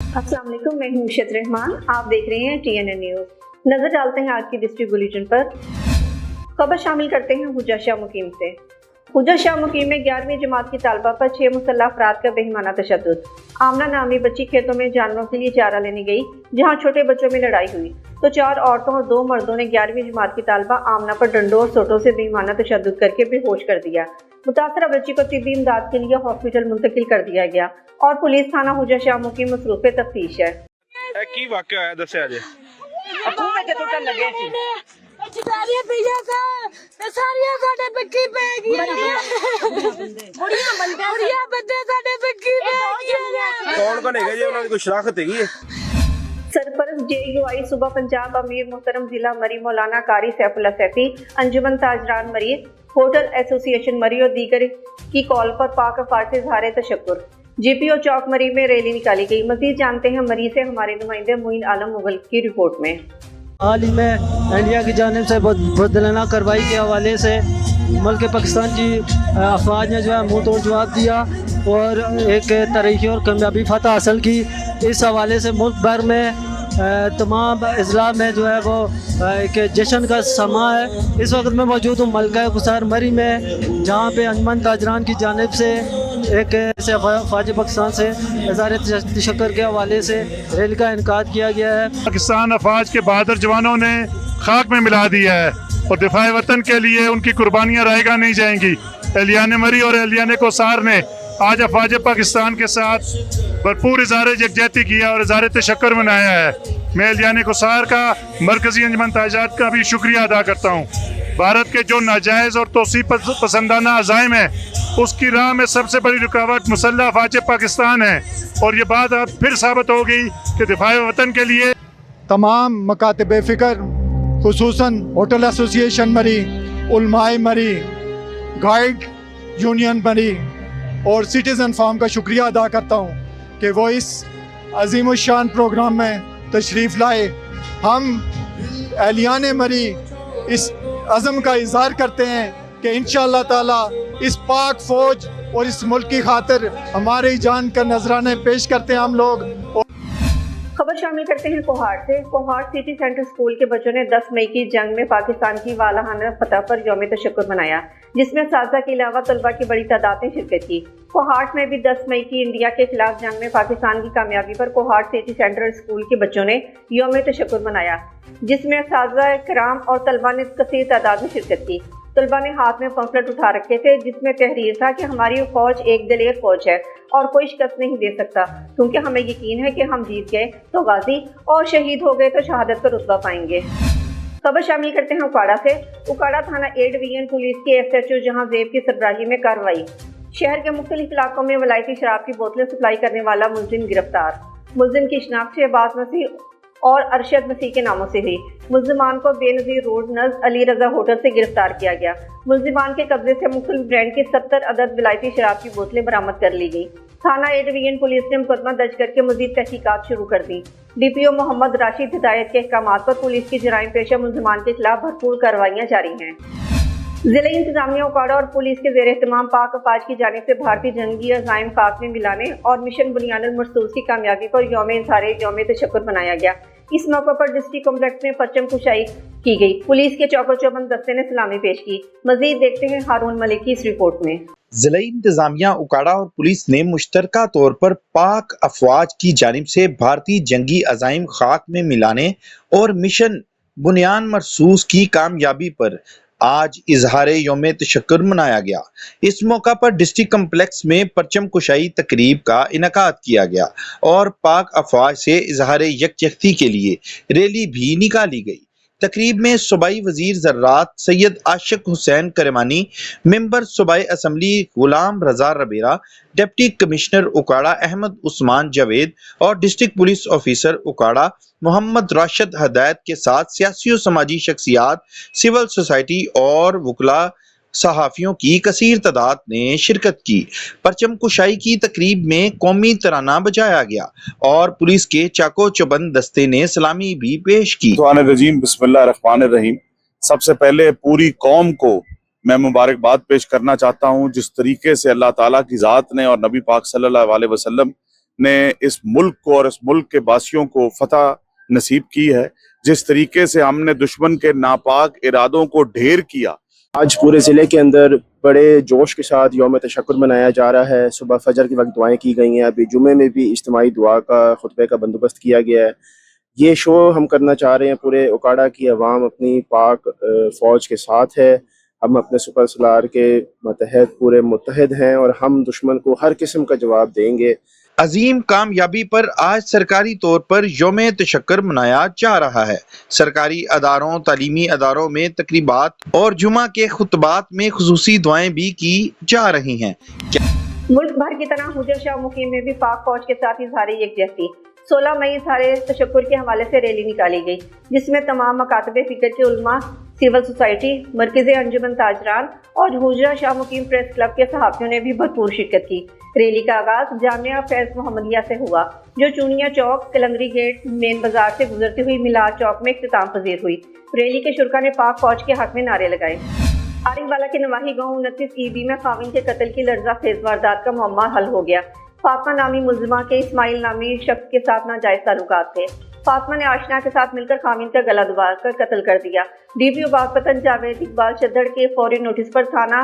अस्सलाम वालेकुम, मैं हूं मुर्शद रहमान। आप देख रहे हैं TNN न्यूज़। नजर डालते हैं आज की डिस्ट्रिक्ट बुलेटिन पर। खबर शामिल करते हैं हुजा शाह मुकीम से। हुजा शाह मुकीम में 11वीं जमात की तालबा पर 6 मुसल्लह अफराद का बेईमाना तशद्दुद। आमना नामी बच्ची खेतों में जानवरों के लिए चारा लेने गई, जहां छोटे बच्चों में लड़ाई हुई तो 4 औरतों और 2 मर्दों ने 11वीं जमात की तालबा आमना पर डंडों और सोटों से बेईमाना तशद्दुद करके बेहोश कर दिया। मुतासरा बच्ची को तिब्बी इमदाद के लिए हॉस्पिटल मुंतकिल कर दिया गया और पुलिस थाना हुजा शाह मुकीम मसरूफ तफ्तीश है। की वाकया है दस्या जे कौन कौन है जी उन्होंने कोई शराखत है सरपरस्त JUI सूबा पंजाब अमीर मोहतरम जिला मरी मौलाना कारी सैफुल्लाह सैफी, अंजुमन ताजरान मरी, होटल एसोसिएशन मरी और दीगर की कॉल पर पाक अफवाज से इज़हार तशक्कुर। GPO चौक मरी में रैली निकाली गई। मजीद जानते हैं मरी से हमारे नुमाइंदे मोइन आलम मुगल की रिपोर्ट में। हाल ही में इंडिया की जानिब से बदलाना कार्रवाई के हवाले से मुल्क पाकिस्तान की अफवाज ने जो है मुंह तोड़ जवाब दिया और एक तरीक़ी और कामयाबी फतह हासिल की। इस हवाले से मुल्क भर में तमाम अजला में जो है वो एक जश्न का समा है। इस वक्त मैं मौजूद हूँ मलका गुसार मरी में, जहाँ पे अंजुमन ताजरान की जानिब से एक फ़ौज पाकिस्तान से इज़हार तशक्कुर के हवाले से रैली का इनकाद किया गया है। पाकिस्तान अफवाज के बहादुर जवानों ने खाक में मिला दिया है और दिफाए वतन के लिए उनकी कुर्बानियाँ रायगा नहीं जाएंगी। एहलियान मरी और एहलियान कोसार ने आज अफवाज पाकिस्तान के साथ भरपूर इज़हार यकजहती किया और इज़हार तशक्कुर मनाया है। मैं एहलियान कोसार का, मरकज़ी अंजुमन ताजात का भी शुक्रिया अदा करता हूँ। भारत के जो नाजायज़ और तोसी पसंदाना अज़ाइम है उसकी राह में सबसे बड़ी रुकावट मुसल्लह अफवाज पाकिस्तान है और ये बात अब फिर साबित हो गई कि दिफाए वतन के लिए तमाम मकातब फ़िक्र खुसूसन होटल एसोसिएशन मरी, उलमाए मरी, गाइड यूनियन मरी और सिटीज़न फार्म का शुक्रिया अदा करता हूँ कि वो इस अजीम शान प्रोग्राम में तशरीफ़ लाए। हम एहलियान मरी इस अज़म का इज़हार करते हैं कि इंशाअल्लाह ताला इस पाक फ़ौज और इस मुल्क की खातिर हमारी जान का नजराने पेश करते हैं हम लोग। खबर शामिल करते हैं कोहाट से। कोहाट सिटी सेंटर स्कूल के बच्चों ने 10 मई की जंग में पाकिस्तान की वालाहाना फतह पर यौम तशक्कुर मनाया, जिसमें साजा के अलावा तलबा की बड़ी तादाद ने शिरकत की। कोहाट में भी 10 मई की इंडिया के खिलाफ जंग में पाकिस्तान की कामयाबी पर कोहाट सिटी सेंटर स्कूल के बच्चों ने यौम तशक्कुर मनाया, जिसमें साजा कराम और तलबा ने कसीर तादाद में शिरकत की। तलबा ने हाथ में पंफलेट उठा रखे थे जिसमें तहरीर था कि हमारी फौज एक दलेर फौज है और कोई शिकस्त नहीं दे सकता, क्योंकि हमें यकीन है कि हम जीत गए तो गाजी और शहीद हो गए तो शहादत का रुतबा पाएंगे। खबर शामिल करते हैं उकाड़ा से। उकाड़ा थाना ए डिवीजन पुलिस के SHO जहां ज़ेब की सरबराही में कार्रवाई। शहर के मुख्तलिफ इलाकों में वलायती शराब की बोतलें सप्लाई करने वाला मुलजिम गिरफ्तार। मुलजिम की शिनाख्त शहबाज मसीह और अरशद मसीह के नामों से हुई। मुलजिमान को बेनज़ीर रोड नज़ अली रजा होटल से गिरफ्तार किया गया। मुलजिमान के कब्जे से मुख्तलिफ ब्रांड की 70 अदद विलायती शराब की बोतलें बरामद कर ली गई। थाना ए डिवीजन पुलिस ने मुकदमा दर्ज करके मजीद तहकीकात शुरू कर दी। DPO मोहम्मद राशिद हिदायत के अहकामात पर पुलिस की जराइम पेशा मुलजिमान के खिलाफ भरपूर कार्रवाइयाँ जारी हैं। जिला इंतजामिया उकाड़ा और पुलिस के ज़ेर एहतमाम पाक अफवाज की जानिब से भारतीय जंगी अज़ाइम खाक में मिलाने और मिशन बुनियानुल मरसूस की कामयाबी पर यौम तशक्कुर मनाया गया। इस मौके पर डिस्ट्रिक्ट कॉम्प्लेक्स में परचम कुशाई की गई। पुलिस के चौको चौबंद दस्ते ने सलामी पेश की। मजीद देखते हैं हारून मलिक की इस रिपोर्ट में। जिला इंतजामिया उकाड़ा और पुलिस ने मुश्तरका तौर पर पाक अफवाज की जानिब से भारतीय जंगी अज़ाइम खाक में मिलाने और मिशन बुनियान मरसूस की कामयाबी पर आज इजहार यौम तशक्कुर मनाया गया। इस मौका पर डिस्ट्रिक्ट कम्प्लेक्स में परचम कुशाई तकरीब का इनकाद किया गया और पाक अफवाज से इजहार यकजहती के लिए रैली भी निकाली गई। तकरीब में सूबाई वजीर ज़राअत सैयद आशिक हुसैन करमानी, मेंबर सूबाई assembly Ghulam Raza Rabera, deputy commissioner Okara Ahmed Usman Javed और district police officer Okara Muhammad Rashid Hidayat के साथ सियासी और समाजी शख्सियात, सिविल सोसाइटी और वकला सहाफ़ियों की कसीर तादाद ने शिरकत की। परचम कुशाई की तकरीब में कौमी तराना बजाया गया और पुलिस के चाको चौबंद दस्ते ने सलामी भी पेश की। बिस्मिल्लाहिर्रहमानिर्रहीम। सबसे पहले पूरी कौम को मैं मुबारकबाद पेश करना चाहता हूँ जिस तरीके से अल्लाह ताला की ज़ात ने और नबी पाक सल्लल्लाहु अलैहि वसल्लम ने इस मुल्क को और इस मुल्क के बासियों को फतह नसीब की है। जिस तरीके से हमने दुश्मन के नापाक इरादों को ढेर किया, आज पूरे ज़िले के अंदर बड़े जोश के साथ यौम तशक्कुर मनाया जा रहा है। सुबह फजर के वक्त दुआएं की गई हैं, अभी जुमे में भी इज्तिमाई दुआ का खुतबे का बंदोबस्त किया गया है। ये शो हम करना चाह रहे हैं, पूरे उकाड़ा की आवाम अपनी पाक फ़ौज के साथ है। हम अपने सुपर सलार के मतहद पूरे मुत्तहद हैं और हम दुश्मन को हर किस्म का जवाब देंगे। अजीम कामयाबी पर आज सरकारी तौर पर यौम तशक्कुर मनाया जा रहा है। सरकारी अदारों, तालीमी अदारों में तकरीबात और जुमा के खुतबात में खुसूसी दुआएं भी की जा रही हैं। मुल्क भर की तरह हुजर शाह मुकीम में भी पाक फौज के साथ इजहार यकजहती 16 मई इजहार तशक्कुर के हवाले से रैली निकाली गई, जिसमें तमाम मकातबे फिक्र के उलमा, सिविल सोसाइटी, मरकज़ी अंजुमन ताजरान और हुजरा शाह मुकीम प्रेस क्लब के सहाफ़ियों ने भी भरपूर शिरकत की। रैली का आगाज जामिया फैज़ मोहम्मदिया से हुआ, जो चूनिया चौक, कलंगरी गेट, मेन बाजार से गुजरती हुई मिलाद चौक में इख्तिताम पजीर हुई। रैली के शुरका ने पाक फौज के हक में नारे लगाए। आरिफवाला के नवाही गाँव 29 ईबी में खाविन के कत्ल की लर्जा खेज वारदात का मामला हल हो गया। फातिमा नामी मुल्जिमा के इस्माइल नामी शख्स के साथ नाजायज ताल्लुकात थे। फातिमा ने आशना के साथ मिलकर खाविन का गला दबा कर कत्ल कर दिया। डीपीओ बागपतन जावेद इकबाल चद्दड़ के फौरी नोटिस पर थाना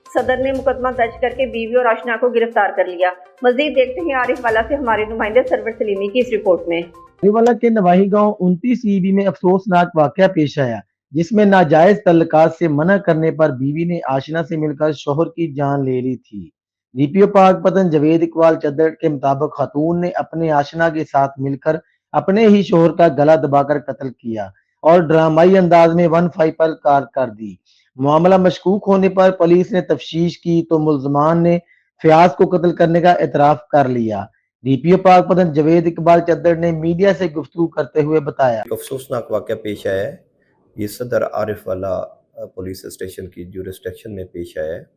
सदर ने मुकदमा दर्ज करके बीवी और आशना को गिरफ्तार कर लिया। मजीद देखते हैं आरिफवाला से हमारे नुमाइंदे सरवर सलीमी की इस रिपोर्ट में। आरिफवाला के नवाही गाँव 29 ईबी में अफसोसनाक वाकया पेश आया, जिसमें नाजायज तल्लुकात से मना करने पर बीवी ने आशना से मिलकर शोहर की जान ले ली थी। डीपीओ पाकपतन जावेद इकबाल चद्दड़ के मुताबिक खातून ने अपने आशना के साथ मिलकर अपने ही शोहर का गला दबाकर कत्ल किया और ड्रामाई अंदाज में 15 पर कार कर दी। मामला मशकूक होने पर पुलिस ने तफ्तीश की तो मुल्जमान ने फयाज को कत्ल करने का एतराफ कर लिया। डीपीओ पाकपतन जावेद इकबाल चद्दड़ ने मीडिया से गुफ्तगू करते हुए बताया, अफसोसनाक वाकया पेश आया है। ये सदर आरिफवाला पुलिस स्टेशन की जुरिस्डिक्शन में पेश आया है,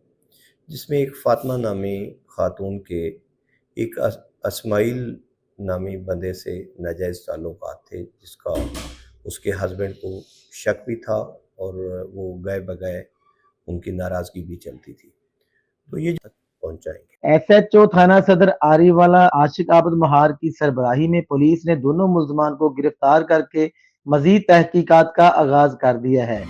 जिसमें एक फातिमा नामी खातून के एक इस्माइल नामी बंदे से नाजायज़ ताल्लुकात थे, जिसका उसके हस्बैंड को शक भी था और वो गए बगैर उनकी नाराज़गी भी चलती थी। तो ये पहुंचाएंगे। एसएचओ थाना सदर आरिफवाला आशिक आबद महार की सरबराही में पुलिस ने दोनों मुल्जमान को गिरफ्तार करके मजीद तहकीकात का आगाज कर दिया है।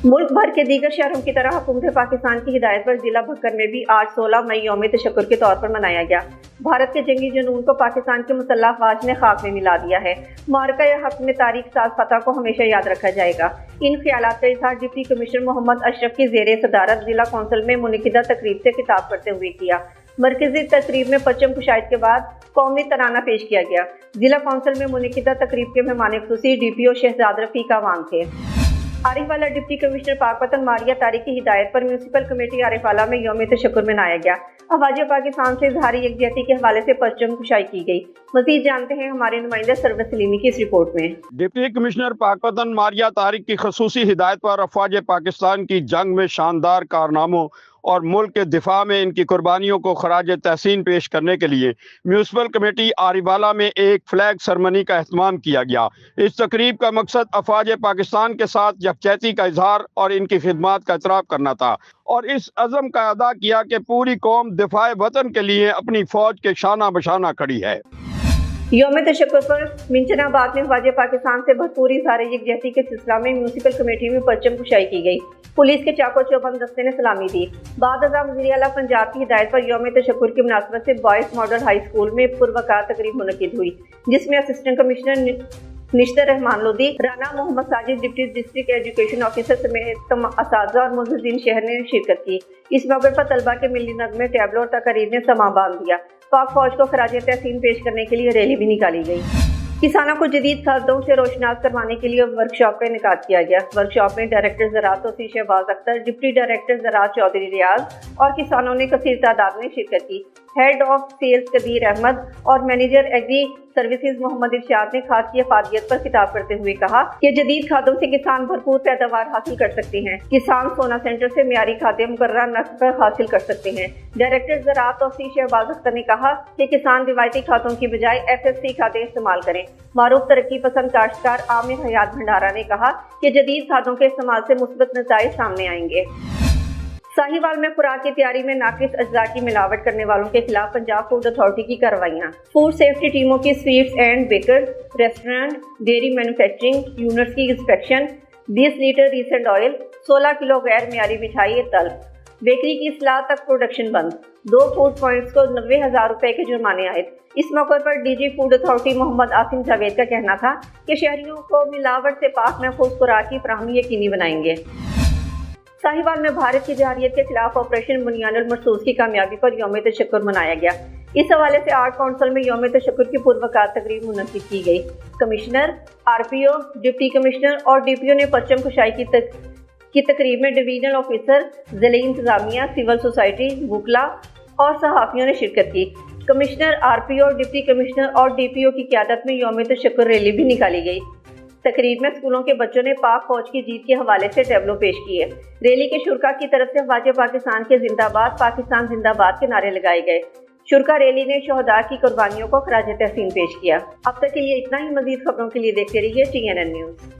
मुल्क भर के दीगर शहरों की तरह हुकूमत पाकिस्तान की हिदायत पर जिला भक्कर में भी आज 16 मई यौम तशक्कुर के तौर पर मनाया गया। भारत के जंगी जुनून को पाकिस्तान के मुसल्लह अफवाज ने खाक में मिला दिया है। मारका हक में तारीख साज फतह को हमेशा याद रखा जाएगा। इन ख्यालात का इजहार डिप्टी कमिश्नर मोहम्मद अशरफ की ज़ेरे सदारत जिला कौंसिल में मुनक़िदा तकरीब से खिताब करते हुए किया। मरकजी तकरीब में परचम कुशायद के बाद कौमी तराना पेश किया गया। जिला कौंसिल में मुनक़िदा तकरीब के मेहमान ख़ुसूसी डीपीओ शहजाद रफीक अवान थे। आरिफवाला डिप्टी कमिश्नर पाकपतन मारिया तारिक की हिदायत पर म्यूनसिपल कमेटी आरिफवाला में यौम तशक्कुर मनाया गया। अफवाज पाकिस्तान से इजहारी यकजहती के हवाले से परचम कुशाई की गई। मजीद जानते हैं हमारे नुमाइंदे सरवर सलीमी की इस रिपोर्ट में। डिप्टी कमिश्नर पाकपतन मारिया तारिक की खसूसी हिदायत पर अफवाज पाकिस्तान की जंग में शानदार कारनामों और मुल्क के दिफा में इनकी कुर्बानियों को खराज तहसीन पेश करने के लिए म्यूनसिपल कमेटी आरिफवाला में एक फ्लैग सेरेमनी का एहतमाम किया गया। इस तकरीब का मकसद अफवाज पाकिस्तान के साथ यकजहती का इजहार और इनकी खिदमत का एतराफ़ करना था और इस अज़म का अदा किया कि पूरी कौम दिफाए वतन के लिए अपनी फौज के शाना बशाना खड़ी है। यौम तशक्कुर पर मिंचनाबाद में अफवाज पाकिस्तान से भरपूर इजहार यकजहती के सिलसिला में म्यूनसिपल कमेटी में परचम कुशाई की गई। पुलिस के चाको चौबंद दस्ते ने सलामी दी। बाद वज़ीर आला पंजाब की हिदायत पर यौम तशक्कुर की मुनासबत से बॉयज़ मॉडल हाई स्कूल में पुरवकार तकरीब मुनक़िद हुई, जिसमें assistant commissioner Nishtar Rehman Lodhi, Rana Muhammad Sajid, deputy district education officer समेत असातिज़ा और मुअज़्ज़िज़ीन शहर ने शिरकत की। इस मौके पर तलबा के मिली नगमे, टैबलो और तकरीर ने समा बांध दिया। पाक फौज को खराज तहसीन पेश करने के लिए रैली भी निकाली गई। किसानों को जदीद खादों से रोशनास करवाने के लिए वर्कशॉप का इनेकाद किया गया। वर्कशॉप में डायरेक्टर ज़राअत तौसीफ़ शहबाज अख्तर, डिप्टी डायरेक्टर ज़राअत चौधरी रियाज और किसानों ने कसीर तादाद में शिरकत की। Head of sales Qadeer Ahmed और manager agri services Muhammad Irshad ने खाद की अफादियत पर खिताब करते हुए कहा कि जदीद खादों से किसान भरपूर पैदावार हासिल कर सकते हैं। किसान सोना सेंटर से मियारी खादें मुकर्ररा नर्ख पर हासिल कर सकते हैं। डायरेक्टर ज़राअत तौसीफ़ शहबाज अख्तर ने कहा कि किसान रिवायती खादों की बजाय FSC खादें इस्तेमाल करें। मारूफ तरक्की पसंद काश्तकार आमिर हयात भंडारा ने कहा कि जदीद खादों के इस्तेमाल से मुस्बत नतीजे सामने आएंगे। साहिवाल में खुराक की तैयारी में नाकिस अज्जा की मिलावट करने वालों के खिलाफ पंजाब फूड अथॉरिटी की कार्रवाइयाँ। फूड सेफ्टी टीमों की sweets and bakers, restaurant, dairy manufacturing units की inspection, 20 litre recent oil, 16 kilo गैर मियारी मिठाई तलब, बेकरी की इस्लाह तक प्रोडक्शन बंद, 2 फूड पॉइंट्स को 90,000 रुपए के जुर्माने आए। इस मौके पर DG food authority Muhammad Asim Javed का कहना था कि शहरियों को मिलावट से पाक महफूज खुराक की फराहमी यकीनी बनाएंगे। साहिवाल में भारत की जरहरियत के खिलाफ ऑपरेशन बुनियानुल मरसूस की कामयाबी पर यौम तशक्कुर मनाया गया। इस हवाले से आर्ट काउंसिल में यौम तशक्कुर की पूर्वकात तकरीब मुनक्किद की गई। कमिश्नर, आरपीओ, डिप्टी कमिश्नर और डीपीओ ने परचम कुशाई की तकरीब में डिवीजनल ऑफिसर, ज़िले इंतजामिया, सिविल सोसाइटी, वकला और सहाफ़ियों ने शिरकत की। कमिश्नर, आरपीओ, डिप्टी कमिश्नर और डीपीओ की क़यादत में यौम तशक्कुर रैली भी निकाली गई। तकरीब में स्कूलों के बच्चों ने पाक फौज की जीत के हवाले से टैबलो पेश किए। रैली के शुरका की तरफ से ख्वाजा पाकिस्तान के जिंदाबाद, पाकिस्तान जिंदाबाद के नारे लगाए गए। शुरका रैली ने शहदा की कुर्बानियों को खराज तहसीन पेश किया। अब तक के लिए इतना ही। मजीद खबरों के लिए देखते रहिए TNN न्यूज़।